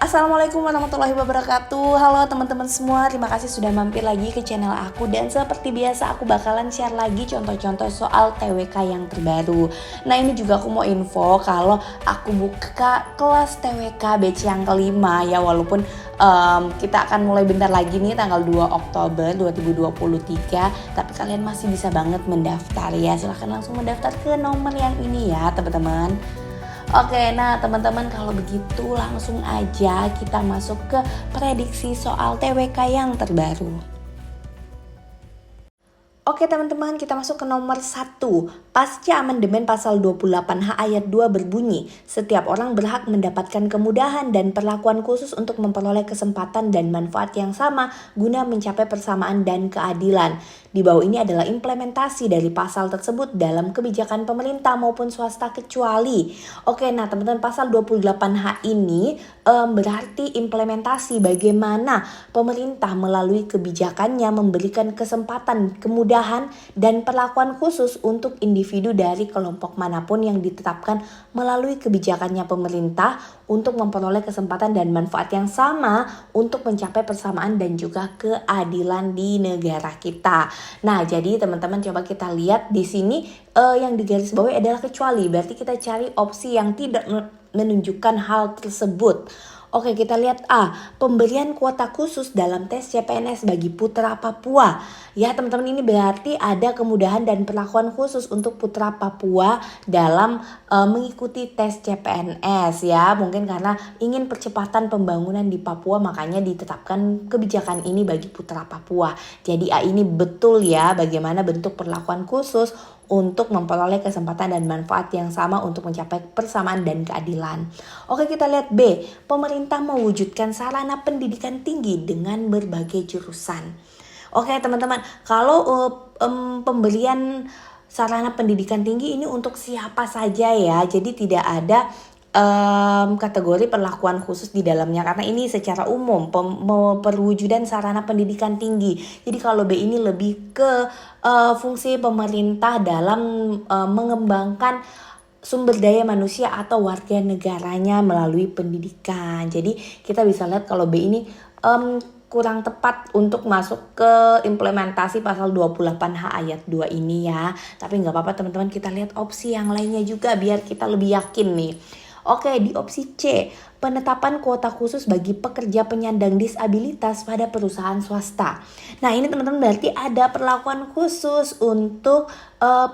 Assalamualaikum warahmatullahi wabarakatuh. Halo teman-teman semua, terima kasih sudah mampir lagi ke channel aku. Dan seperti biasa aku bakalan share lagi contoh-contoh soal TWK yang terbaru. Nah ini juga aku mau info kalau aku buka kelas TWK batch yang kelima ya. Walaupun kita akan mulai bentar lagi nih tanggal 2 Oktober 2023. Tapi kalian masih bisa banget mendaftar ya. Silahkan langsung mendaftar ke nomor yang ini ya teman-teman. Oke, nah teman-teman kalau begitu langsung aja kita masuk ke prediksi soal TWK yang terbaru. Oke teman-teman, kita masuk ke nomor 1. Pasca amandemen pasal 28H ayat 2 berbunyi, setiap orang berhak mendapatkan kemudahan dan perlakuan khusus untuk memperoleh kesempatan dan manfaat yang sama guna mencapai persamaan dan keadilan. Di bawah ini adalah implementasi dari pasal tersebut dalam kebijakan pemerintah maupun swasta kecuali. Oke, nah teman-teman, pasal 28H ini berarti implementasi bagaimana pemerintah melalui kebijakannya memberikan kesempatan, kemudahan, dan perlakuan khusus untuk individu dari kelompok manapun yang ditetapkan melalui kebijakannya pemerintah untuk memperoleh kesempatan dan manfaat yang sama untuk mencapai persamaan dan juga keadilan di negara kita. Nah, jadi teman-teman coba kita lihat di sini yang digarisbawahi adalah kecuali, berarti kita cari opsi yang tidak menunjukkan hal tersebut. Oke, kita lihat A, pemberian kuota khusus dalam tes CPNS bagi putra Papua. Ya teman-teman, ini berarti ada kemudahan dan perlakuan khusus untuk putra Papua dalam mengikuti tes CPNS ya. Mungkin karena ingin percepatan pembangunan di Papua makanya ditetapkan kebijakan ini bagi putra Papua. Jadi A ini betul ya, bagaimana bentuk perlakuan khusus untuk memperoleh kesempatan dan manfaat yang sama untuk mencapai persamaan dan keadilan. Oke, kita lihat B, pemerintah mewujudkan sarana pendidikan tinggi dengan berbagai jurusan. Oke teman-teman, kalau pemberian sarana pendidikan tinggi ini untuk siapa saja ya, jadi tidak ada kategori perlakuan khusus di dalamnya karena ini secara umum perwujudan sarana pendidikan tinggi. Jadi kalau B ini lebih ke fungsi pemerintah dalam mengembangkan sumber daya manusia atau warga negaranya melalui pendidikan. Jadi kita bisa lihat kalau B ini kurang tepat untuk masuk ke implementasi pasal 28H ayat 2 ini ya. Tapi nggak apa-apa teman-teman, kita lihat opsi yang lainnya juga biar kita lebih yakin nih. Oke, di opsi C, penetapan kuota khusus bagi pekerja penyandang disabilitas pada perusahaan swasta. Nah ini teman-teman berarti ada perlakuan khusus untuk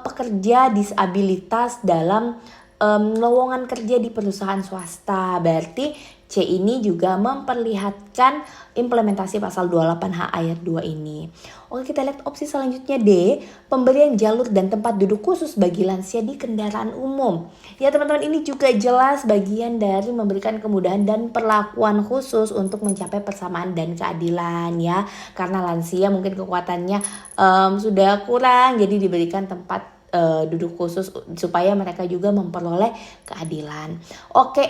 pekerja disabilitas dalam lowongan kerja di perusahaan swasta. Berarti C ini juga memperlihatkan implementasi pasal 28H ayat 2 ini. Oke, kita lihat opsi selanjutnya D, pemberian jalur dan tempat duduk khusus bagi lansia di kendaraan umum. Ya teman-teman, ini juga jelas bagian dari memberikan kemudahan dan perlakuan khusus untuk mencapai persamaan dan keadilan ya. Karena lansia mungkin kekuatannya sudah kurang, jadi diberikan tempat duduk khusus supaya mereka juga memperoleh keadilan. Oke,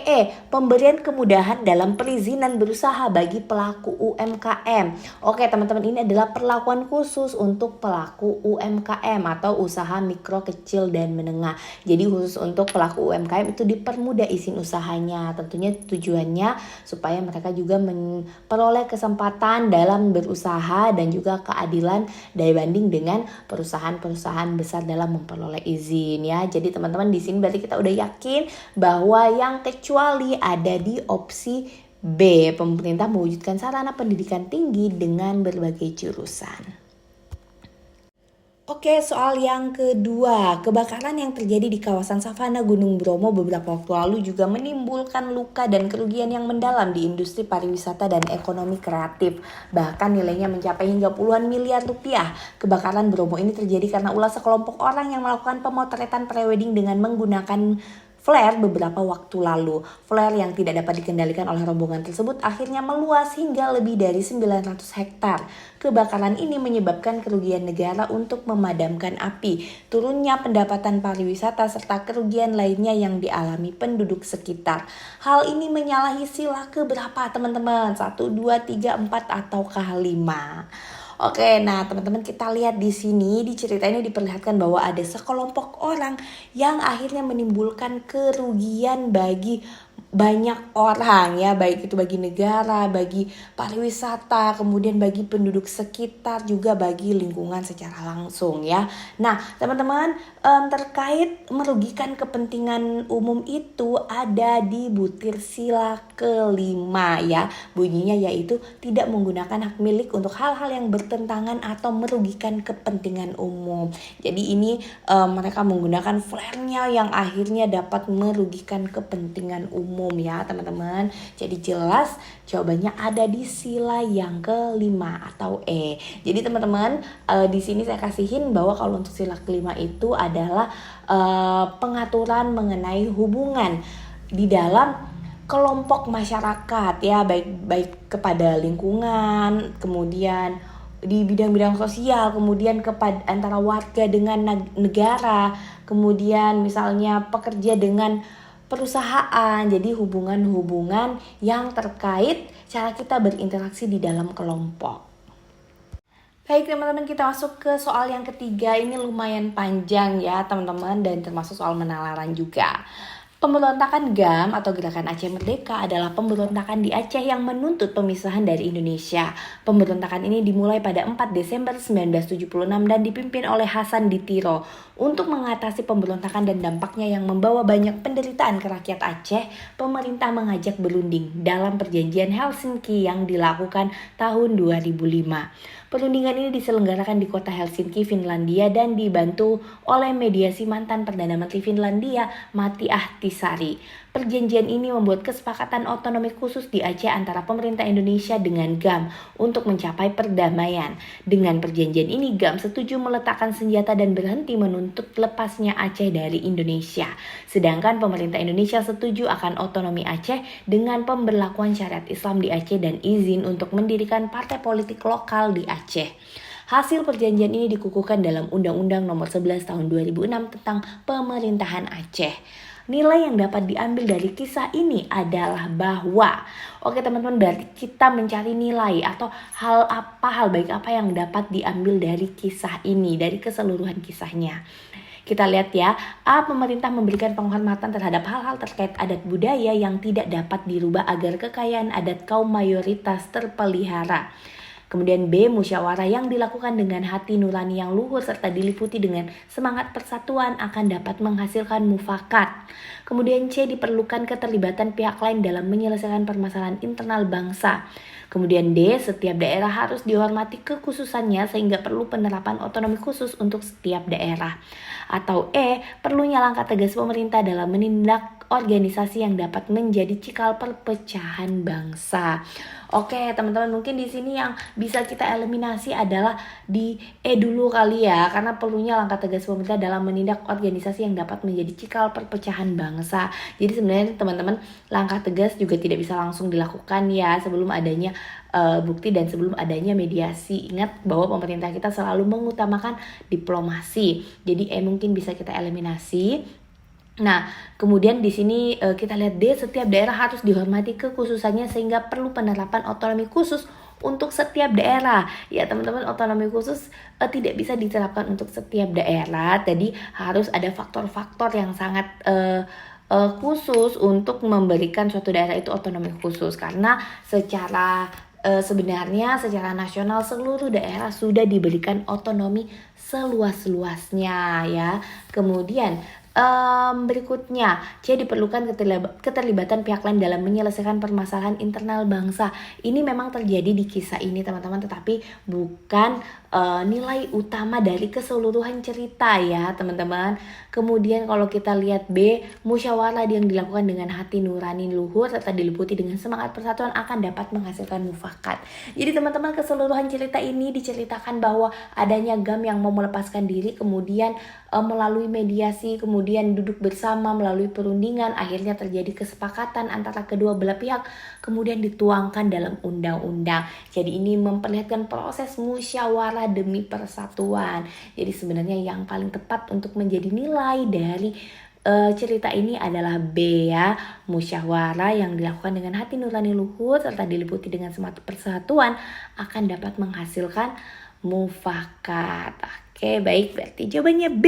pemberian kemudahan dalam perizinan berusaha bagi pelaku UMKM. Oke teman-teman, ini adalah perlakuan khusus untuk pelaku UMKM atau usaha mikro, kecil, dan menengah. Jadi khusus untuk pelaku UMKM itu dipermudah izin usahanya. Tentunya tujuannya supaya mereka juga memperoleh kesempatan dalam berusaha dan juga keadilan daya banding dengan perusahaan-perusahaan besar dalam memperoleh izin ya. Jadi teman-teman di sini berarti kita udah yakin bahwa yang kecuali ada di opsi B, pemerintah mewujudkan sarana pendidikan tinggi dengan berbagai jurusan. Oke, soal yang kedua, kebakaran yang terjadi di kawasan savana Gunung Bromo beberapa waktu lalu juga menimbulkan luka dan kerugian yang mendalam di industri pariwisata dan ekonomi kreatif. Bahkan nilainya mencapai hingga puluhan miliar rupiah. Kebakaran Bromo ini terjadi karena ulah sekelompok orang yang melakukan pemotretan prewedding dengan menggunakan flare beberapa waktu lalu. Flare yang tidak dapat dikendalikan oleh rombongan tersebut akhirnya meluas hingga lebih dari 900 hektar. Kebakaran ini menyebabkan kerugian negara untuk memadamkan api, turunnya pendapatan pariwisata, serta kerugian lainnya yang dialami penduduk sekitar. Hal ini menyalahi sila keberapa teman-teman? 1, 2, 3, 4 ataukah 5? Oke, nah teman-teman kita lihat di sini di cerita ini diperlihatkan bahwa ada sekelompok orang yang akhirnya menimbulkan kerugian bagi banyak orang ya, baik itu bagi negara, bagi pariwisata, kemudian bagi penduduk sekitar, juga bagi lingkungan secara langsung ya. Nah teman-teman, terkait merugikan kepentingan umum itu ada di butir sila kelima ya. Bunyinya yaitu tidak menggunakan hak milik untuk hal-hal yang bertentangan atau merugikan kepentingan umum. Jadi ini mereka menggunakan flare-nya yang akhirnya dapat merugikan kepentingan umum ya teman-teman. Jadi jelas jawabannya ada di sila yang kelima atau E. Jadi teman-teman, di sini saya kasihin bahwa kalau untuk sila kelima itu adalah pengaturan mengenai hubungan di dalam kelompok masyarakat ya, baik kepada lingkungan, kemudian di bidang-bidang sosial, kemudian kepada antara warga dengan negara, kemudian misalnya pekerja dengan perusahaan. Jadi hubungan-hubungan yang terkait cara kita berinteraksi di dalam kelompok. Baik teman-teman, kita masuk ke soal yang ketiga. Ini lumayan panjang ya teman-teman, dan termasuk soal penalaran juga. Pemberontakan GAM atau Gerakan Aceh Merdeka adalah pemberontakan di Aceh yang menuntut pemisahan dari Indonesia. Pemberontakan ini dimulai pada 4 Desember 1976 dan dipimpin oleh Hasan Ditiro. Untuk mengatasi pemberontakan dan dampaknya yang membawa banyak penderitaan ke rakyat Aceh, pemerintah mengajak berunding dalam perjanjian Helsinki yang dilakukan tahun 2005. Perundingan ini diselenggarakan di kota Helsinki, Finlandia, dan dibantu oleh mediasi mantan Perdana Menteri Finlandia, Matti Ahtisaari. Perjanjian ini membuat kesepakatan otonomi khusus di Aceh antara pemerintah Indonesia dengan GAM untuk mencapai perdamaian. Dengan perjanjian ini, GAM setuju meletakkan senjata dan berhenti menuntut lepasnya Aceh dari Indonesia. Sedangkan pemerintah Indonesia setuju akan otonomi Aceh dengan pemberlakuan syariat Islam di Aceh dan izin untuk mendirikan partai politik lokal di Aceh. Hasil perjanjian ini dikukuhkan dalam Undang-Undang Nomor 11 Tahun 2006 tentang Pemerintahan Aceh. Nilai yang dapat diambil dari kisah ini adalah bahwa, oke teman-teman, berarti kita mencari nilai atau hal baik apa yang dapat diambil dari kisah ini, dari keseluruhan kisahnya. Kita lihat ya, A. Pemerintah memberikan penghormatan terhadap hal-hal terkait adat budaya yang tidak dapat dirubah agar kekayaan adat kaum mayoritas terpelihara. Kemudian B. Musyawarah yang dilakukan dengan hati nurani yang luhur serta diliputi dengan semangat persatuan akan dapat menghasilkan mufakat. Kemudian C. Diperlukan keterlibatan pihak lain dalam menyelesaikan permasalahan internal bangsa. Kemudian D. Setiap daerah harus dihormati kekhususannya sehingga perlu penerapan otonomi khusus untuk setiap daerah. Atau E. Perlunya langkah tegas pemerintah dalam menindak organisasi yang dapat menjadi cikal perpecahan bangsa. Oke teman-teman, mungkin di sini yang bisa kita eliminasi adalah di E dulu kali ya, karena perlunya langkah tegas pemerintah dalam menindak organisasi yang dapat menjadi cikal perpecahan bangsa. Jadi sebenarnya teman-teman, langkah tegas juga tidak bisa langsung dilakukan ya sebelum adanya bukti dan sebelum adanya mediasi. Ingat bahwa pemerintah kita selalu mengutamakan diplomasi. Jadi E mungkin bisa kita eliminasi. Nah, kemudian di sini kita lihat D, setiap daerah harus dihormati kekhususannya sehingga perlu penerapan otonomi khusus untuk setiap daerah. Ya teman-teman, otonomi khusus tidak bisa diterapkan untuk setiap daerah. Jadi harus ada faktor-faktor yang sangat khusus untuk memberikan suatu daerah itu otonomi khusus. Karena sebenarnya secara nasional seluruh daerah sudah diberikan otonomi seluas-luasnya ya. Kemudian berikutnya, C. Diperlukan keterlibatan pihak lain dalam menyelesaikan permasalahan internal bangsa. Ini memang terjadi di kisah ini teman-teman, tetapi bukan nilai utama dari keseluruhan cerita ya teman-teman. Kemudian kalau kita lihat B, musyawarah yang dilakukan dengan hati nurani luhur serta diliputi dengan semangat persatuan akan dapat menghasilkan mufakat. Jadi teman-teman, keseluruhan cerita ini diceritakan bahwa adanya GAM yang mau melepaskan diri, kemudian melalui mediasi, kemudian duduk bersama melalui perundingan, akhirnya terjadi kesepakatan antara kedua belah pihak, kemudian dituangkan dalam undang-undang. Jadi ini memperlihatkan proses musyawarah demi persatuan. Jadi sebenarnya yang paling tepat untuk menjadi nilai dari cerita ini adalah B ya, musyawarah yang dilakukan dengan hati nurani luhur serta diliputi dengan semangat persatuan akan dapat menghasilkan mufakat. Oke, baik, berarti jawabannya B.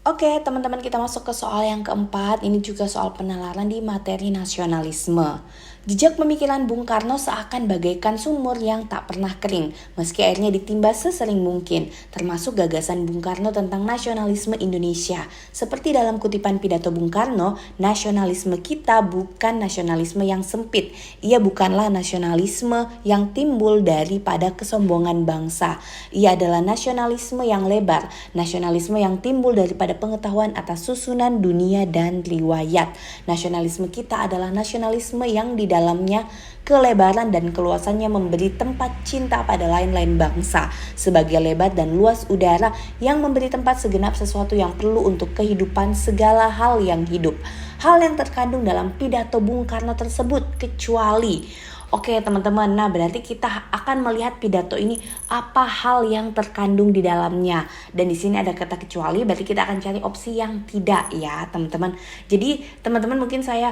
Oke, teman-teman, kita masuk ke soal yang keempat. Ini juga soal penalaran di materi nasionalisme. Jejak pemikiran Bung Karno seakan bagaikan sumur yang tak pernah kering, meski airnya ditimba sesering mungkin, termasuk gagasan Bung Karno tentang nasionalisme Indonesia. Seperti dalam kutipan pidato Bung Karno, nasionalisme kita bukan nasionalisme yang sempit. Ia bukanlah nasionalisme yang timbul daripada kesombongan bangsa. Ia adalah nasionalisme yang lebar, nasionalisme yang timbul daripada pengetahuan atas susunan dunia dan riwayat. Nasionalisme kita adalah nasionalisme yang di dalamnya kelebaran dan keluasannya memberi tempat cinta pada lain-lain bangsa, sebagai lebar dan luas udara yang memberi tempat segenap sesuatu yang perlu untuk kehidupan segala hal yang hidup. Hal yang terkandung dalam pidato Bung Karno tersebut kecuali. Oke teman-teman, nah berarti kita akan melihat pidato ini apa hal yang terkandung di dalamnya. Dan di sini ada kata kecuali, berarti kita akan cari opsi yang tidak ya teman-teman. Jadi teman-teman mungkin saya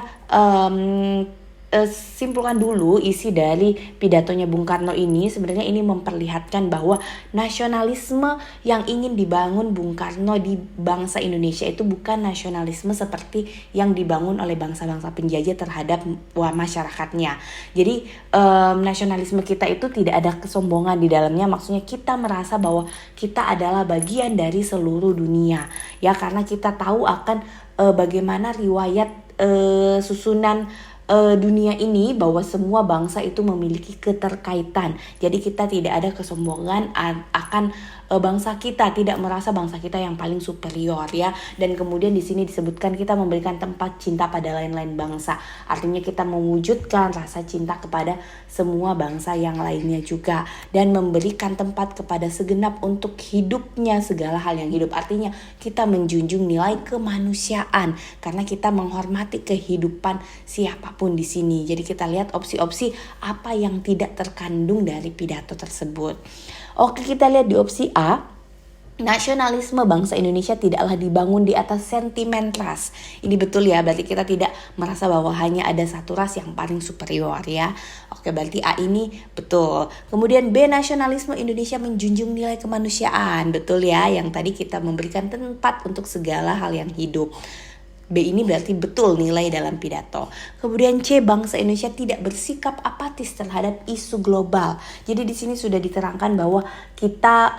simpulkan dulu isi dari pidatonya Bung Karno ini. Sebenarnya ini memperlihatkan bahwa nasionalisme yang ingin dibangun Bung Karno di bangsa Indonesia itu bukan nasionalisme seperti yang dibangun oleh bangsa-bangsa penjajah terhadap masyarakatnya. Jadi nasionalisme kita itu tidak ada kesombongan di dalamnya. Maksudnya kita merasa bahwa kita adalah bagian dari seluruh dunia ya, karena kita tahu akan bagaimana riwayat susunan dunia ini, bahwa semua bangsa itu memiliki keterkaitan. Jadi kita tidak ada kesombongan akan bangsa kita, tidak merasa bangsa kita yang paling superior ya. Dan kemudian di sini disebutkan kita memberikan tempat cinta pada lain-lain bangsa. Artinya kita mewujudkan rasa cinta kepada semua bangsa yang lainnya juga, dan memberikan tempat kepada segenap untuk hidupnya segala hal yang hidup. Artinya kita menjunjung nilai kemanusiaan karena kita menghormati kehidupan siapapun di sini. Jadi kita lihat opsi-opsi apa yang tidak terkandung dari pidato tersebut. Oke, kita lihat di opsi A. Nasionalisme bangsa Indonesia tidaklah dibangun di atas sentimen ras. Ini betul ya, berarti kita tidak merasa bahwa hanya ada satu ras yang paling superior ya. Oke, berarti A ini betul. Kemudian B, nasionalisme Indonesia menjunjung nilai kemanusiaan. Betul ya, yang tadi kita memberikan tempat untuk segala hal yang hidup. B ini berarti betul nilai dalam pidato. Kemudian C, bangsa Indonesia tidak bersikap apatis terhadap isu global. Jadi di sini sudah diterangkan bahwa kita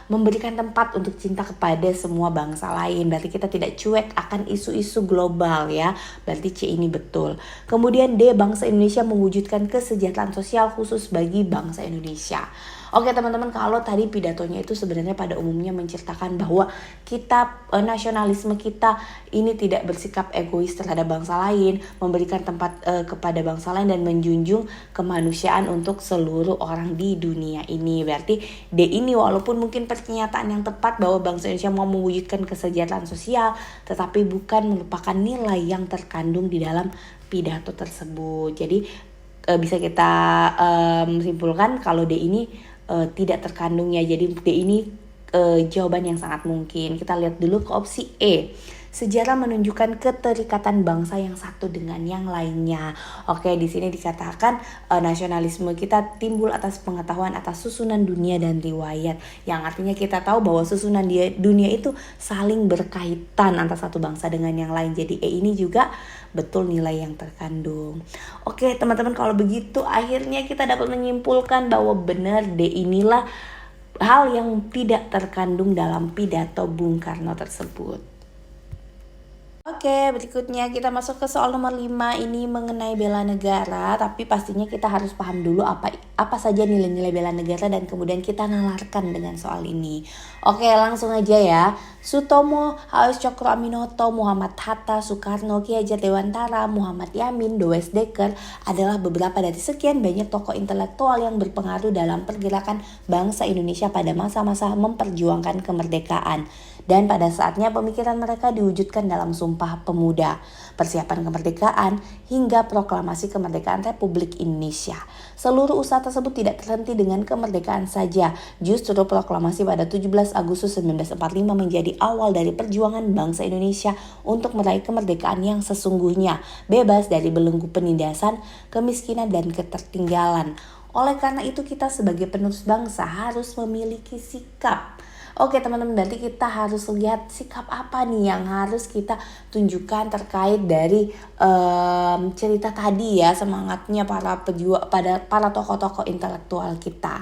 memberikan tempat untuk cinta kepada semua bangsa lain. Berarti kita tidak cuek akan isu-isu global ya. Berarti C ini betul. Kemudian D, bangsa Indonesia mewujudkan kesejahteraan sosial khusus bagi bangsa Indonesia. Oke teman-teman, kalau tadi pidatonya itu sebenarnya pada umumnya menceritakan bahwa kita nasionalisme kita ini tidak bersikap egois terhadap bangsa lain, memberikan tempat kepada bangsa lain dan menjunjung kemanusiaan untuk seluruh orang di dunia ini. Berarti D ini walaupun mungkin pernyataan yang tepat bahwa bangsa Indonesia mau mewujudkan kesejahteraan sosial, tetapi bukan melupakan nilai yang terkandung di dalam pidato tersebut. Jadi bisa kita simpulkan kalau D ini tidak terkandungnya. Jadi D ini jawaban yang sangat mungkin. Kita lihat dulu ke opsi E. Sejarah menunjukkan keterikatan bangsa yang satu dengan yang lainnya. Oke, di sini dikatakan nasionalisme kita timbul atas pengetahuan atas susunan dunia dan riwayat. Yang artinya kita tahu bahwa susunan dunia itu saling berkaitan antara satu bangsa dengan yang lain. Jadi E ini juga betul nilai yang terkandung. Oke, teman-teman, kalau begitu akhirnya kita dapat menyimpulkan bahwa benar D inilah hal yang tidak terkandung dalam pidato Bung Karno tersebut. Oke, berikutnya kita masuk ke soal nomor 5. Ini mengenai bela negara, tapi pastinya kita harus paham dulu apa saja nilai-nilai bela negara dan kemudian kita nalarkan dengan soal ini. Oke, langsung aja ya. Sutomo, H.S. Cokroaminoto, Muhammad Hatta, Soekarno, Ki Hajar Dewantara, Muhammad Yamin, Does Dekker adalah beberapa dari sekian banyak tokoh intelektual yang berpengaruh dalam pergerakan bangsa Indonesia pada masa-masa memperjuangkan kemerdekaan. Dan pada saatnya pemikiran mereka diwujudkan dalam Sumpah Pemuda, persiapan kemerdekaan, hingga proklamasi kemerdekaan Republik Indonesia. Seluruh usaha tersebut tidak terhenti dengan kemerdekaan saja. Justru proklamasi pada 17 Agustus 1945 menjadi awal dari perjuangan bangsa Indonesia untuk meraih kemerdekaan yang sesungguhnya, bebas dari belenggu penindasan, kemiskinan, dan ketertinggalan. Oleh karena itu kita sebagai penerus bangsa harus memiliki sikap Oke teman-teman, berarti kita harus lihat sikap apa nih yang harus kita tunjukkan terkait dari cerita tadi ya, semangatnya para pejuang, para tokoh-tokoh intelektual kita.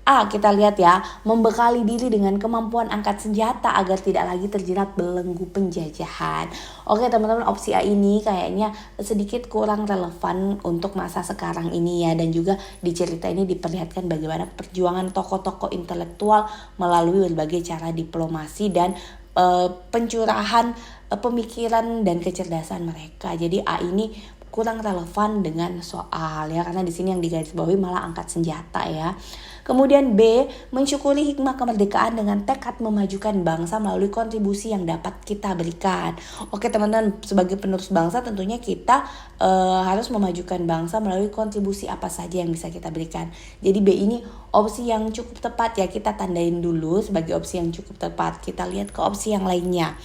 Kita lihat ya, membekali diri dengan kemampuan angkat senjata agar tidak lagi terjerat belenggu penjajahan. Oke teman-teman, opsi A ini kayaknya sedikit kurang relevan untuk masa sekarang ini ya. Dan juga di cerita ini diperlihatkan bagaimana perjuangan tokoh-tokoh intelektual melalui berbagai cara diplomasi dan pencurahan pemikiran dan kecerdasan mereka. Jadi A ini kurang relevan dengan soal ya, karena di sini yang digarisbawahi malah angkat senjata ya. Kemudian B, mensyukuri hikmah kemerdekaan dengan tekad memajukan bangsa melalui kontribusi yang dapat kita berikan. Oke teman-teman, sebagai penerus bangsa tentunya kita harus memajukan bangsa melalui kontribusi apa saja yang bisa kita berikan. Jadi B ini opsi yang cukup tepat ya, kita tandain dulu sebagai opsi yang cukup tepat. Kita lihat ke opsi yang lainnya.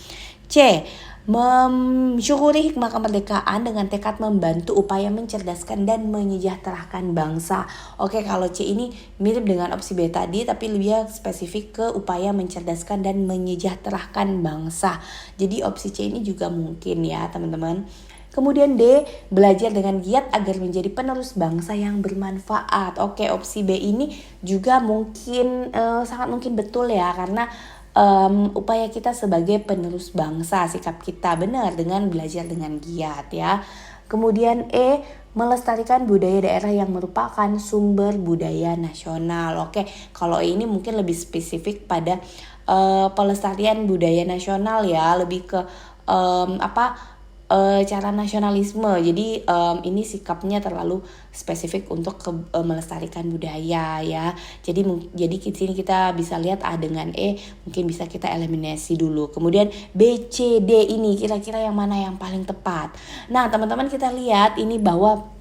C, mensyukuri hikmah kemerdekaan dengan tekad membantu upaya mencerdaskan dan menyejahterakan bangsa. Oke, kalau C ini mirip dengan opsi B tadi, tapi lebih spesifik ke upaya mencerdaskan dan menyejahterakan bangsa. Jadi opsi C ini juga mungkin ya teman-teman. Kemudian D, belajar dengan giat agar menjadi penerus bangsa yang bermanfaat. Oke, opsi B ini juga mungkin sangat mungkin betul ya, karena upaya kita sebagai penerus bangsa, sikap kita benar dengan belajar dengan giat ya. Kemudian E, melestarikan budaya daerah yang merupakan sumber budaya nasional. Oke, kalau ini mungkin lebih spesifik pada pelestarian budaya nasional ya, lebih ke cara nasionalisme. Jadi ini sikapnya terlalu spesifik untuk melestarikan budaya ya. Jadi di sini kita bisa lihat A dengan E mungkin bisa kita eliminasi dulu. Kemudian B, C, D ini kira-kira yang mana yang paling tepat. Nah teman-teman, kita lihat ini bahwa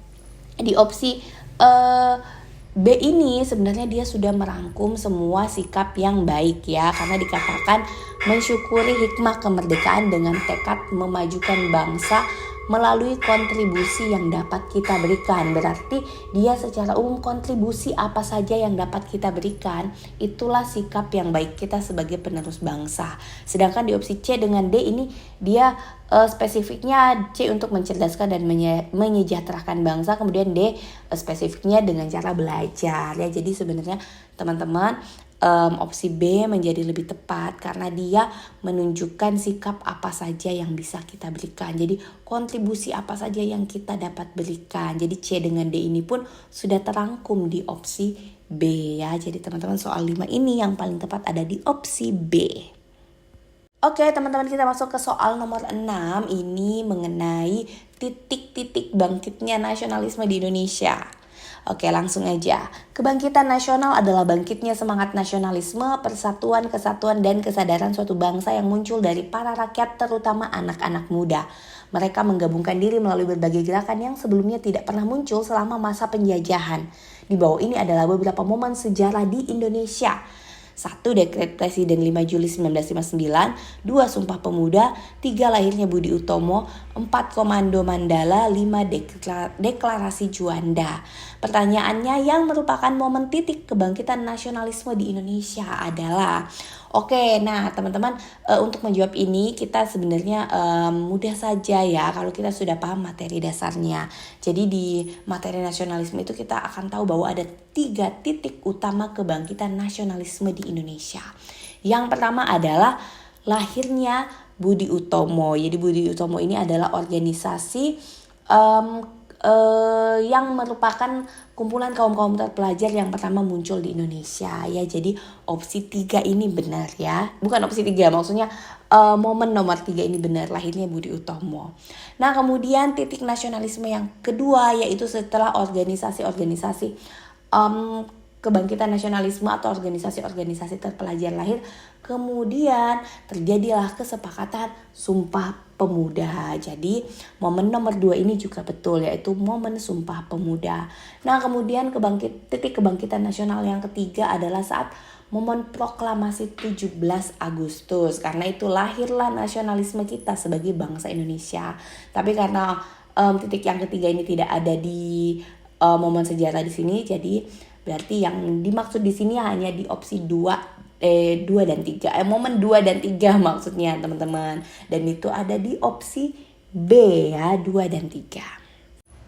di opsi B ini sebenarnya dia sudah merangkum semua sikap yang baik ya, karena dikatakan mensyukuri hikmah kemerdekaan dengan tekad memajukan bangsa melalui kontribusi yang dapat kita berikan. Berarti dia secara umum kontribusi apa saja yang dapat kita berikan, itulah sikap yang baik kita sebagai penerus bangsa. Sedangkan di opsi C dengan D ini dia spesifiknya C untuk mencerdaskan dan menyejahterakan bangsa, kemudian D spesifiknya dengan cara belajar ya. Jadi sebenarnya teman-teman, opsi B menjadi lebih tepat karena dia menunjukkan sikap apa saja yang bisa kita berikan. Jadi kontribusi apa saja yang kita dapat berikan. Jadi C dengan D ini pun sudah terangkum di opsi B ya. Jadi teman-teman, soal 5 ini yang paling tepat ada di opsi B. Oke teman-teman, kita masuk ke soal nomor 6. Ini mengenai titik-titik bangkitnya nasionalisme di Indonesia. Oke, langsung aja. Kebangkitan nasional adalah bangkitnya semangat nasionalisme, persatuan, kesatuan, dan kesadaran suatu bangsa yang muncul dari para rakyat, terutama anak-anak muda. Mereka menggabungkan diri melalui berbagai gerakan yang sebelumnya tidak pernah muncul selama masa penjajahan. Di bawah ini adalah beberapa momen sejarah di Indonesia. 1. Dekret Presiden 5 Juli 1959, 2. Sumpah Pemuda, 3. Lahirnya Budi Utomo, 4. Komando Mandala, 5. Deklarasi Juanda. Pertanyaannya, yang merupakan momen titik kebangkitan nasionalisme di Indonesia adalah... Oke, nah teman-teman, untuk menjawab ini kita sebenarnya mudah saja ya kalau kita sudah paham materi dasarnya. Jadi di materi nasionalisme itu kita akan tahu bahwa ada 3 titik utama kebangkitan nasionalisme di Indonesia. Yang pertama adalah lahirnya Budi Utomo. Jadi Budi Utomo ini adalah organisasi yang merupakan kumpulan kaum-kaum terpelajar yang pertama muncul di Indonesia ya. Jadi opsi 3 ini benar ya. Bukan opsi 3, maksudnya momen nomor 3 ini benar, lahirnya Budi Utomo. Nah kemudian titik nasionalisme yang kedua yaitu setelah organisasi-organisasi kebangkitan nasionalisme atau organisasi-organisasi terpelajar lahir, kemudian terjadilah kesepakatan Sumpah Pemuda. Jadi momen nomor 2 ini juga betul, yaitu momen Sumpah Pemuda. Nah kemudian titik kebangkitan nasional yang ketiga adalah saat momen proklamasi 17 Agustus. Karena itu lahirlah nasionalisme kita sebagai bangsa Indonesia. Tapi karena titik yang ketiga ini tidak ada di momen sejarah di sini, jadi berarti yang dimaksud di sini hanya di opsi 2 2 dan 3. Momen 2 dan 3 maksudnya teman-teman. Dan itu ada di opsi B ya, 2 dan 3.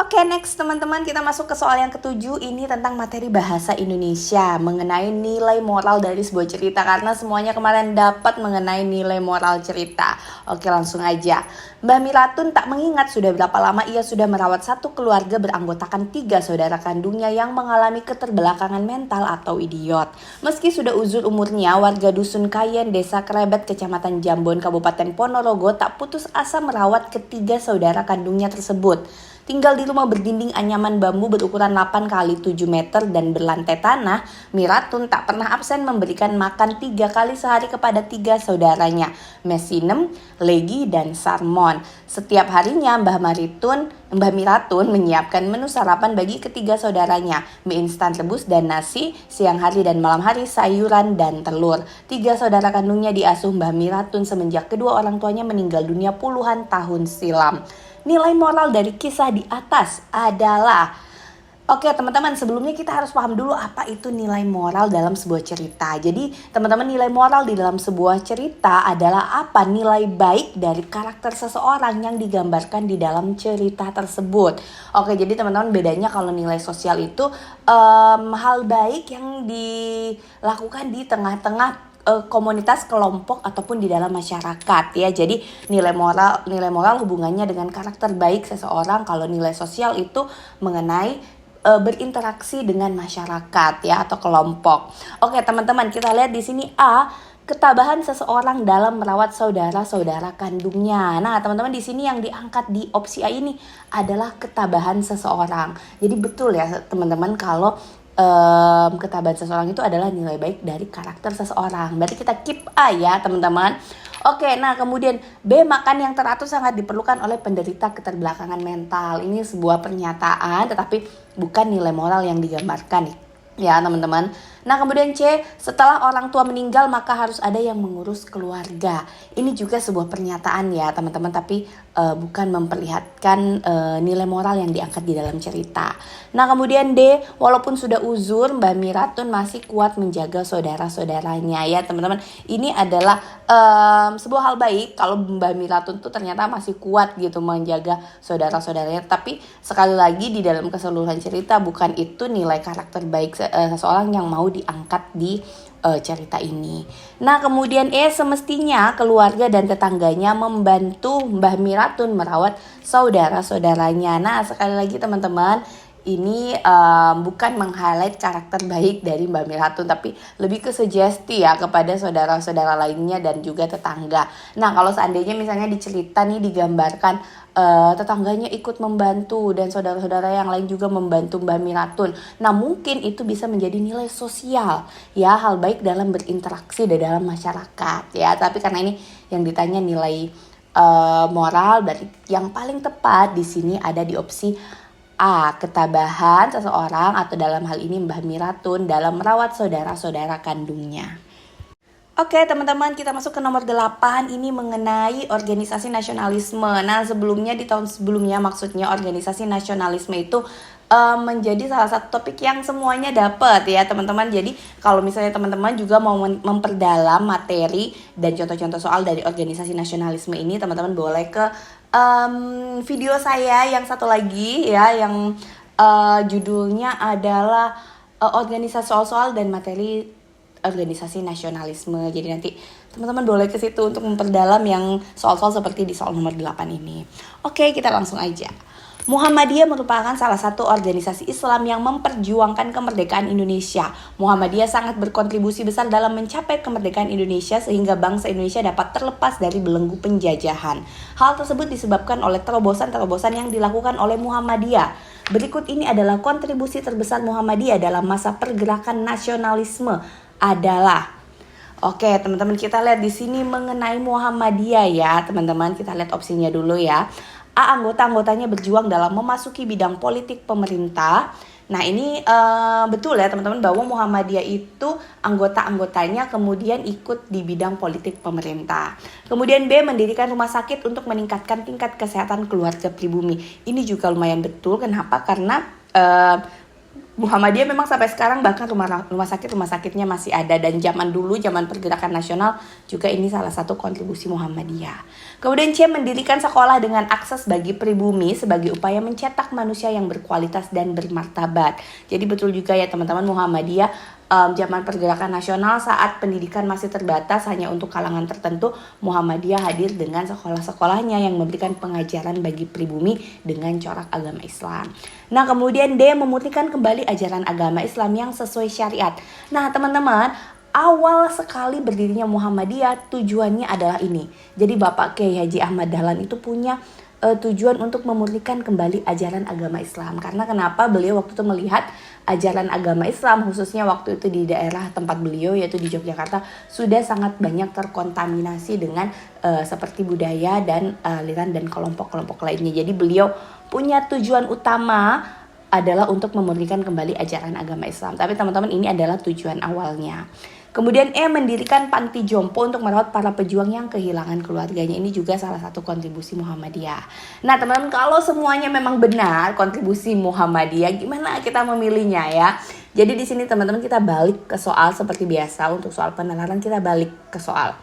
Oke, next teman-teman, kita masuk ke soal yang ketujuh. Ini tentang materi bahasa Indonesia mengenai nilai moral dari sebuah cerita, karena semuanya kemarin dapat mengenai nilai moral cerita. Oke, langsung aja. Mbah Miratun tak mengingat sudah berapa lama ia sudah merawat satu keluarga beranggotakan 3 saudara kandungnya yang mengalami keterbelakangan mental atau idiot. Meski sudah uzur umurnya, warga Dusun Kayen, Desa Krebet, Kecamatan Jambon, Kabupaten Ponorogo tak putus asa merawat ketiga saudara kandungnya tersebut. Tinggal di rumah berdinding anyaman bambu berukuran 8 kali 7 meter dan berlantai tanah, Miratun tak pernah absen memberikan makan 3 kali sehari kepada 3 saudaranya, Mesinem, Legi, dan Sarmon. Setiap harinya Mbah Miratun menyiapkan menu sarapan bagi ketiga saudaranya, mie instan rebus dan nasi, siang hari dan malam hari sayuran dan telur. 3 saudara kandungnya diasuh Mbah Miratun semenjak kedua orang tuanya meninggal dunia puluhan tahun silam. Nilai moral dari kisah di atas adalah, oke teman-teman, sebelumnya kita harus paham dulu apa itu nilai moral dalam sebuah cerita. Jadi teman-teman, nilai moral di dalam sebuah cerita adalah apa? Nilai baik dari karakter seseorang yang digambarkan di dalam cerita tersebut. Oke, jadi teman-teman, bedanya kalau nilai sosial itu hal baik yang dilakukan di tengah-tengah komunitas, kelompok, ataupun di dalam masyarakat ya. Jadi nilai moral hubungannya dengan karakter baik seseorang. Kalau nilai sosial itu mengenai berinteraksi dengan masyarakat ya, atau kelompok. Oke teman-teman, kita lihat di sini A, ketabahan seseorang dalam merawat saudara-saudara kandungnya. Nah teman-teman, di sini yang diangkat di opsi A ini adalah ketabahan seseorang. Jadi betul ya teman-teman, kalau ketabahan seseorang itu adalah nilai baik dari karakter seseorang. Berarti kita keep A ya teman-teman. Oke, nah kemudian B, makan yang teratur sangat diperlukan oleh penderita keterbelakangan mental. Ini sebuah pernyataan tetapi bukan nilai moral yang digambarkan ya teman-teman. Nah kemudian C, setelah orang tua meninggal maka harus ada yang mengurus keluarga. Ini juga sebuah pernyataan ya teman-teman, tapi bukan memperlihatkan nilai moral yang diangkat di dalam cerita. Nah kemudian D, walaupun sudah uzur, Mbah Miratun masih kuat menjaga saudara-saudaranya ya teman-teman. Ini adalah sebuah hal baik kalau Mbah Miratun tuh ternyata masih kuat gitu menjaga saudara-saudaranya. Tapi sekali lagi di dalam keseluruhan cerita bukan itu nilai karakter baik seseorang yang mau diangkat di cerita ini. Nah kemudian semestinya keluarga dan tetangganya membantu Mbah Miratun merawat saudara-saudaranya. Nah sekali lagi teman-teman, ini bukan meng-highlight karakter baik dari Mbah Miratun, tapi lebih ke sugesti ya kepada saudara-saudara lainnya dan juga tetangga. Nah kalau seandainya misalnya di cerita nih digambarkan tetangganya ikut membantu dan saudara-saudara yang lain juga membantu Mbah Miratun, nah mungkin itu bisa menjadi nilai sosial ya, hal baik dalam berinteraksi di dalam masyarakat ya. Tapi karena ini yang ditanya nilai moral, dari yang paling tepat di sini ada di opsi A, ketabahan seseorang atau dalam hal ini Mbah Miratun dalam merawat saudara-saudara kandungnya. Oke teman-teman, kita masuk ke nomor 8, ini mengenai organisasi nasionalisme. Nah sebelumnya, di tahun sebelumnya maksudnya, organisasi nasionalisme itu menjadi salah satu topik yang semuanya dapat ya teman-teman. Jadi kalau misalnya teman-teman juga mau memperdalam materi dan contoh-contoh soal dari organisasi nasionalisme ini, teman-teman boleh ke video saya yang satu lagi ya, yang judulnya adalah organisasi soal-soal dan materi organisasi nasionalisme. Jadi nanti teman-teman boleh ke situ untuk memperdalam yang soal-soal seperti di soal nomor 8 ini. Oke, kita langsung aja. Muhammadiyah merupakan salah satu organisasi Islam yang memperjuangkan kemerdekaan Indonesia. Muhammadiyah sangat berkontribusi besar dalam mencapai kemerdekaan Indonesia sehingga bangsa Indonesia dapat terlepas dari belenggu penjajahan. Hal tersebut disebabkan oleh terobosan-terobosan yang dilakukan oleh Muhammadiyah. Berikut ini adalah kontribusi terbesar Muhammadiyah dalam masa pergerakan nasionalisme adalah. Oke, teman-teman, kita lihat di sini mengenai Muhammadiyah ya, teman-teman. Kita lihat opsinya dulu ya. A, anggota-anggotanya berjuang dalam memasuki bidang politik pemerintah. Nah, ini betul ya, teman-teman, bahwa Muhammadiyah itu anggota-anggotanya kemudian ikut di bidang politik pemerintah. Kemudian B, mendirikan rumah sakit untuk meningkatkan tingkat kesehatan keluarga pribumi. Ini juga lumayan betul. Kenapa? Karena Muhammadiyah memang sampai sekarang bahkan rumah sakitnya masih ada, dan zaman dulu, zaman pergerakan nasional juga ini salah satu kontribusi Muhammadiyah. Kemudian C, mendirikan sekolah dengan akses bagi pribumi sebagai upaya mencetak manusia yang berkualitas dan bermartabat. Jadi betul juga ya teman-teman, Muhammadiyah zaman pergerakan nasional saat pendidikan masih terbatas hanya untuk kalangan tertentu, Muhammadiyah hadir dengan sekolah-sekolahnya yang memberikan pengajaran bagi pribumi dengan corak agama Islam. Nah kemudian D, memurnikan kembali ajaran agama Islam yang sesuai syariat. Nah teman-teman, awal sekali berdirinya Muhammadiyah tujuannya adalah ini. Jadi Bapak Kiai Haji Ahmad Dahlan itu punya tujuan untuk memurnikan kembali ajaran agama Islam. Karena kenapa? Beliau waktu itu melihat ajaran agama Islam khususnya waktu itu di daerah tempat beliau yaitu di Yogyakarta sudah sangat banyak terkontaminasi dengan seperti budaya dan aliran dan kelompok-kelompok lainnya. Jadi beliau punya tujuan utama adalah untuk memurnikan kembali ajaran agama Islam. Tapi teman-teman, ini adalah tujuan awalnya. Kemudian E, mendirikan panti jompo untuk merawat para pejuang yang kehilangan keluarganya. Ini juga salah satu kontribusi Muhammadiyah. Nah teman-teman, kalau semuanya memang benar kontribusi Muhammadiyah, gimana kita memilihnya ya? Jadi di sini teman-teman kita balik ke soal seperti biasa. Untuk soal penalaran kita balik ke soal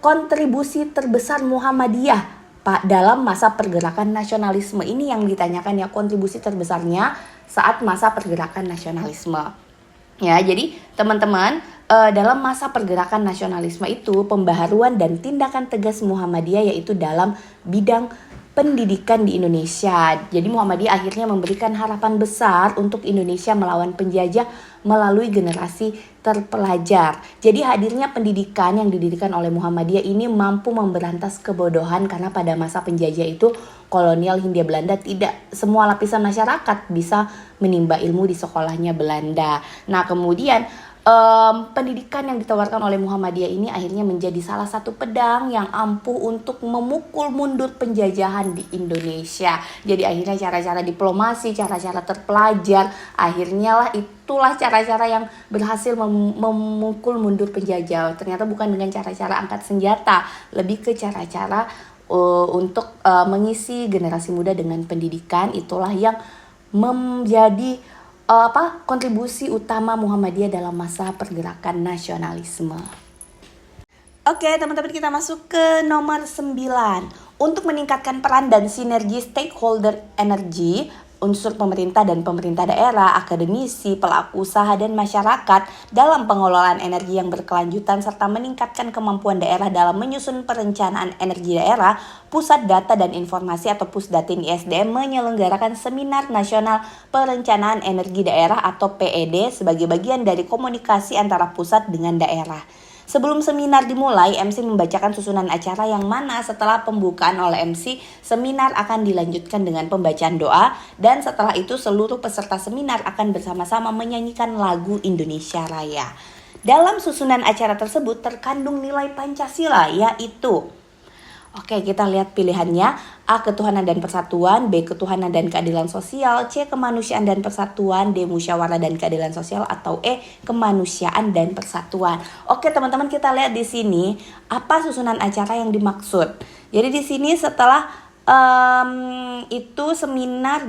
kontribusi terbesar Muhammadiyah Pak dalam masa pergerakan nasionalisme. Ini yang ditanyakan ya, kontribusi terbesarnya saat masa pergerakan nasionalisme. Ya, jadi teman-teman, dalam masa pergerakan nasionalisme itu pembaharuan dan tindakan tegas Muhammadiyah yaitu dalam bidang pendidikan di Indonesia. Jadi Muhammadiyah akhirnya memberikan harapan besar untuk Indonesia melawan penjajah melalui generasi terpelajar. Jadi hadirnya pendidikan yang didirikan oleh Muhammadiyah ini mampu memberantas kebodohan, karena pada masa penjajah itu kolonial Hindia Belanda tidak semua lapisan masyarakat bisa menimba ilmu di sekolahnya Belanda. Nah kemudian pendidikan yang ditawarkan oleh Muhammadiyah ini akhirnya menjadi salah satu pedang yang ampuh untuk memukul mundur penjajahan di Indonesia. Jadi akhirnya cara-cara diplomasi, cara-cara terpelajar, akhirnya lah itulah cara-cara yang berhasil memukul mundur penjajah. Ternyata bukan dengan cara-cara angkat senjata, lebih ke cara-cara untuk mengisi generasi muda dengan pendidikan. Itulah yang menjadi kontribusi utama Muhammadiyah dalam masa pergerakan nasionalisme. Oke teman-teman, kita masuk ke nomor 9. Untuk meningkatkan peran dan sinergi stakeholder energi, unsur pemerintah dan pemerintah daerah, akademisi, pelaku usaha dan masyarakat dalam pengelolaan energi yang berkelanjutan serta meningkatkan kemampuan daerah dalam menyusun perencanaan energi daerah, Pusat Data dan Informasi atau Pusdatin ISDM menyelenggarakan Seminar Nasional Perencanaan Energi Daerah atau PED sebagai bagian dari komunikasi antara pusat dengan daerah. Sebelum seminar dimulai, MC membacakan susunan acara yang mana setelah pembukaan oleh MC, seminar akan dilanjutkan dengan pembacaan doa, dan setelah itu seluruh peserta seminar akan bersama-sama menyanyikan lagu Indonesia Raya. Dalam susunan acara tersebut terkandung nilai Pancasila, yaitu oke, kita lihat pilihannya. A. Ketuhanan dan persatuan, B. Ketuhanan dan keadilan sosial, C. Kemanusiaan dan persatuan, D. Musyawarah dan keadilan sosial, atau E. Kemanusiaan dan persatuan. Oke teman-teman, kita lihat di sini apa susunan acara yang dimaksud. Jadi di sini setelah itu seminar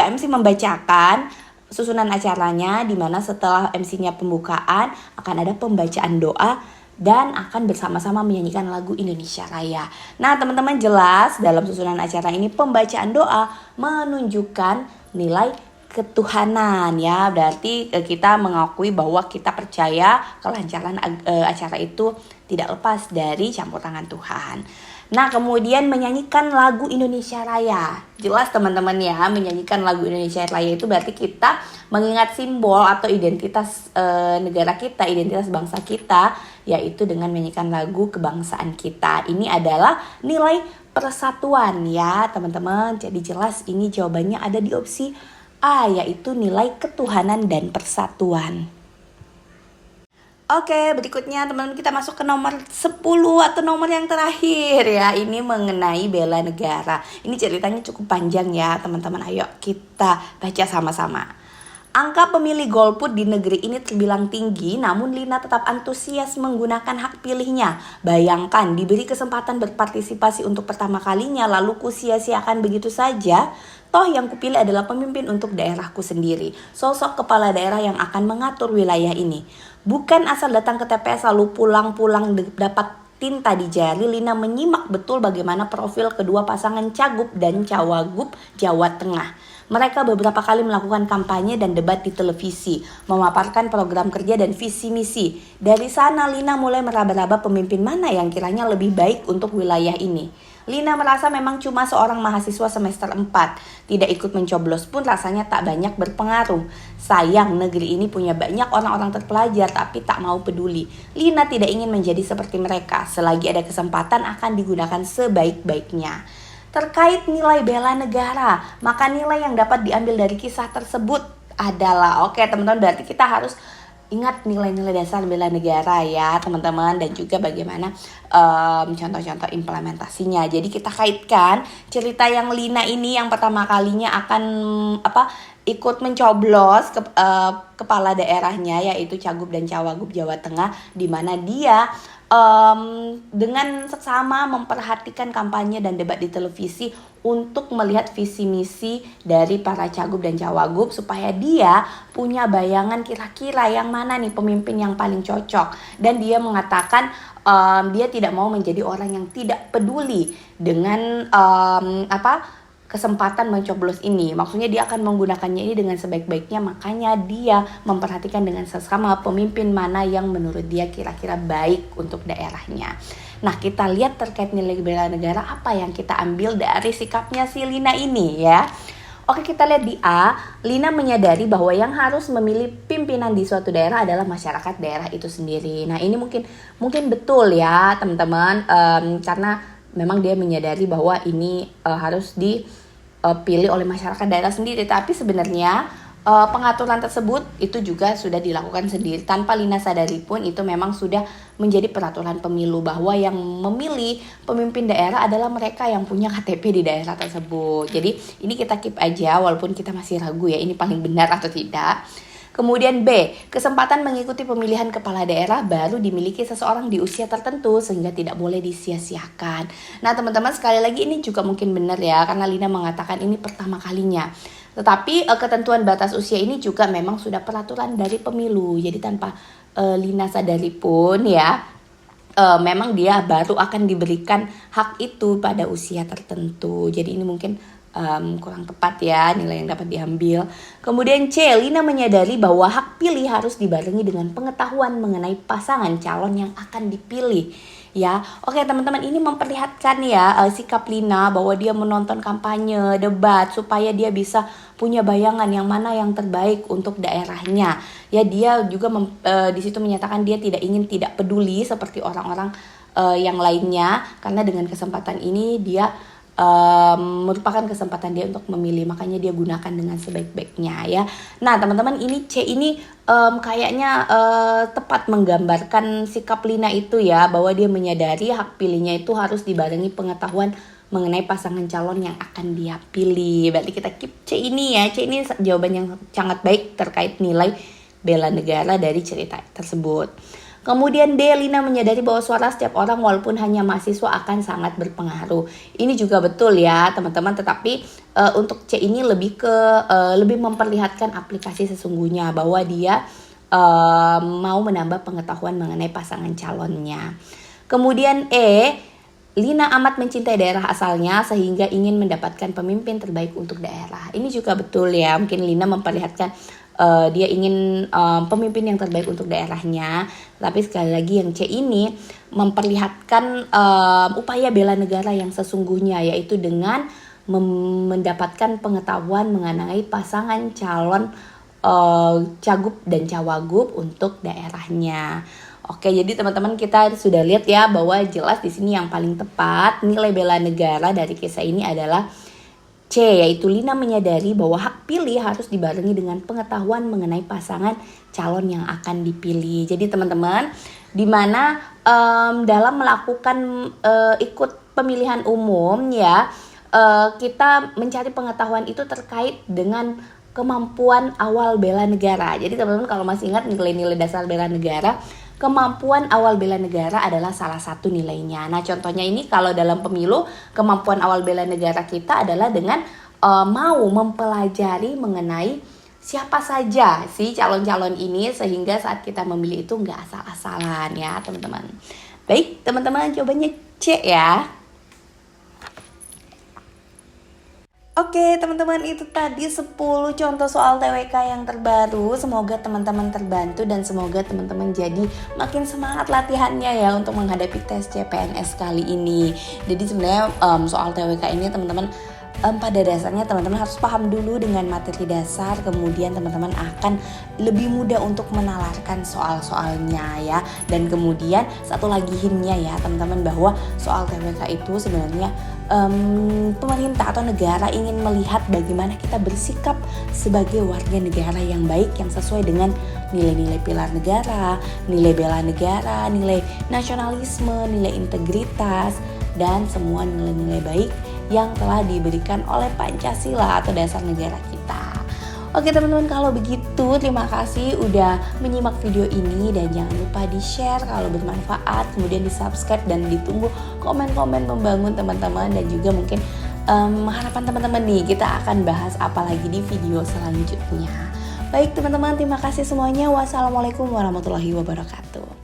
MC membacakan susunan acaranya, di mana setelah MC-nya pembukaan akan ada pembacaan doa dan akan bersama-sama menyanyikan lagu Indonesia Raya. Nah teman-teman, jelas dalam susunan acara ini pembacaan doa menunjukkan nilai ketuhanan ya. Berarti kita mengakui bahwa kita percaya kelancaran acara itu tidak lepas dari campur tangan Tuhan. Nah kemudian menyanyikan lagu Indonesia Raya. Jelas teman-teman ya, menyanyikan lagu Indonesia Raya itu berarti kita mengingat simbol atau identitas negara kita, identitas bangsa kita, yaitu dengan menyanyikan lagu kebangsaan kita. Ini adalah nilai persatuan ya teman-teman. Jadi jelas ini jawabannya ada di opsi A, yaitu nilai ketuhanan dan persatuan. Oke, berikutnya teman-teman kita masuk ke nomor 10 atau nomor yang terakhir ya. Ini mengenai bela negara. Ini ceritanya cukup panjang ya teman-teman. Ayo kita baca sama-sama. Angka pemilih golput di negeri ini terbilang tinggi, namun Lina tetap antusias menggunakan hak pilihnya. Bayangkan diberi kesempatan berpartisipasi untuk pertama kalinya, lalu kusia-siakan begitu saja. Toh yang kupilih adalah pemimpin untuk daerahku sendiri, sosok kepala daerah yang akan mengatur wilayah ini. Bukan asal datang ke TPS lalu pulang-pulang dapat tinta di jari. Lina menyimak betul bagaimana profil kedua pasangan Cagup dan Cawagup Jawa Tengah. Mereka beberapa kali melakukan kampanye dan debat di televisi, memaparkan program kerja dan visi misi. Dari sana Lina mulai meraba-raba pemimpin mana yang kiranya lebih baik untuk wilayah ini. Lina merasa memang cuma seorang mahasiswa semester 4, tidak ikut mencoblos pun rasanya tak banyak berpengaruh. Sayang negeri ini punya banyak orang-orang terpelajar tapi tak mau peduli. Lina tidak ingin menjadi seperti mereka, selagi ada kesempatan akan digunakan sebaik-baiknya. Terkait nilai bela negara, maka nilai yang dapat diambil dari kisah tersebut adalah, oke teman-teman, berarti kita harus ingat nilai-nilai dasar bela negara ya teman-teman, dan juga bagaimana contoh-contoh implementasinya. Jadi kita kaitkan cerita yang Lina ini yang pertama kalinya akan ikut mencoblos kepala daerahnya, yaitu Cagup dan Cawagup Jawa Tengah, di mana dia dengan seksama memperhatikan kampanye dan debat di televisi untuk melihat visi misi dari para Cagup dan Cawagup, supaya dia punya bayangan kira-kira yang mana nih pemimpin yang paling cocok. Dan dia mengatakan dia tidak mau menjadi orang yang tidak peduli dengan kesempatan mencoblos ini. Maksudnya dia akan menggunakannya ini dengan sebaik-baiknya, makanya dia memperhatikan dengan sesama pemimpin mana yang menurut dia kira-kira baik untuk daerahnya. Nah, kita lihat terkait nilai bela negara apa yang kita ambil dari sikapnya si Lina ini ya. Oke, kita lihat di A. Lina menyadari bahwa yang harus memilih pimpinan di suatu daerah adalah masyarakat daerah itu sendiri. Nah, ini mungkin betul ya teman-teman, karena memang dia menyadari bahwa ini harus dipilih oleh masyarakat daerah sendiri. Tapi sebenarnya pengaturan tersebut itu juga sudah dilakukan sendiri. Tanpa Lina sadari pun itu memang sudah menjadi peraturan pemilu, bahwa yang memilih pemimpin daerah adalah mereka yang punya KTP di daerah tersebut. Jadi ini kita keep aja walaupun kita masih ragu ya ini paling benar atau tidak. Kemudian B, kesempatan mengikuti pemilihan kepala daerah baru dimiliki seseorang di usia tertentu sehingga tidak boleh disia-siakan. Nah teman-teman, sekali lagi ini juga mungkin benar ya, karena Lina mengatakan ini pertama kalinya. Tetapi ketentuan batas usia ini juga memang sudah peraturan dari pemilu. Jadi tanpa Lina sadari pun ya, memang dia baru akan diberikan hak itu pada usia tertentu. Jadi ini mungkin kurang tepat ya nilai yang dapat diambil. Kemudian C, Lina menyadari bahwa hak pilih harus dibarengi dengan pengetahuan mengenai pasangan calon yang akan dipilih. Ya, oke teman-teman, ini memperlihatkan ya sikap Lina bahwa dia menonton kampanye, debat supaya dia bisa punya bayangan yang mana yang terbaik untuk daerahnya. Ya, dia juga di situ menyatakan dia tidak peduli seperti orang-orang yang lainnya, karena dengan kesempatan ini dia merupakan kesempatan dia untuk memilih, makanya dia gunakan dengan sebaik-baiknya ya. Nah teman-teman, ini C ini kayaknya tepat menggambarkan sikap Lina itu ya, bahwa dia menyadari hak pilihnya itu harus dibarengi pengetahuan mengenai pasangan calon yang akan dia pilih. Berarti kita keep C ini ya. C ini jawaban yang sangat baik terkait nilai bela negara dari cerita tersebut. Kemudian D, Lina menyadari bahwa suara setiap orang walaupun hanya mahasiswa akan sangat berpengaruh. Ini juga betul ya teman-teman, tetapi untuk C ini lebih memperlihatkan aplikasi sesungguhnya, bahwa dia mau menambah pengetahuan mengenai pasangan calonnya. Kemudian E, Lina amat mencintai daerah asalnya sehingga ingin mendapatkan pemimpin terbaik untuk daerah. Ini juga betul ya, mungkin Lina memperlihatkan dia ingin pemimpin yang terbaik untuk daerahnya. Tapi sekali lagi yang C ini memperlihatkan upaya bela negara yang sesungguhnya, yaitu dengan mendapatkan pengetahuan mengenai pasangan calon Cagup dan Cawagup untuk daerahnya. Oke, jadi teman-teman kita sudah lihat ya bahwa jelas di sini yang paling tepat nilai bela negara dari kisah ini adalah C, yaitu Lina menyadari bahwa hak pilih harus dibarengi dengan pengetahuan mengenai pasangan calon yang akan dipilih. Jadi teman-teman, di mana dalam melakukan ikut pemilihan umum ya, kita mencari pengetahuan itu terkait dengan kemampuan awal bela negara. Jadi teman-teman kalau masih ingat nilai-nilai dasar bela negara, kemampuan awal bela negara adalah salah satu nilainya. Nah, contohnya ini kalau dalam pemilu, kemampuan awal bela negara kita adalah dengan mau mempelajari mengenai siapa saja sih calon-calon ini, sehingga saat kita memilih itu nggak asal-asalan ya teman-teman. Baik, teman-teman coba cek ya. Oke teman-teman, itu tadi 10 contoh soal TWK yang terbaru. Semoga teman-teman terbantu dan semoga teman-teman jadi makin semangat latihannya ya untuk menghadapi tes CPNS kali ini. Jadi sebenarnya soal TWK ini teman-teman, pada dasarnya teman-teman harus paham dulu dengan materi dasar, kemudian teman-teman akan lebih mudah untuk menalarkan soal-soalnya ya. Dan kemudian satu lagi hintnya ya teman-teman, bahwa soal TWK itu sebenarnya pemerintah atau negara ingin melihat bagaimana kita bersikap sebagai warga negara yang baik, yang sesuai dengan nilai-nilai pilar negara, nilai bela negara, nilai nasionalisme, nilai integritas, dan semua nilai-nilai baik yang telah diberikan oleh Pancasila atau dasar negara kita. Oke teman-teman, kalau begitu terima kasih udah menyimak video ini dan jangan lupa di-share kalau bermanfaat, kemudian di-subscribe dan ditunggu komen-komen membangun teman-teman, dan juga mungkin harapan teman-teman nih kita akan bahas apa lagi di video selanjutnya. Baik teman-teman, terima kasih semuanya. Wassalamualaikum warahmatullahi wabarakatuh.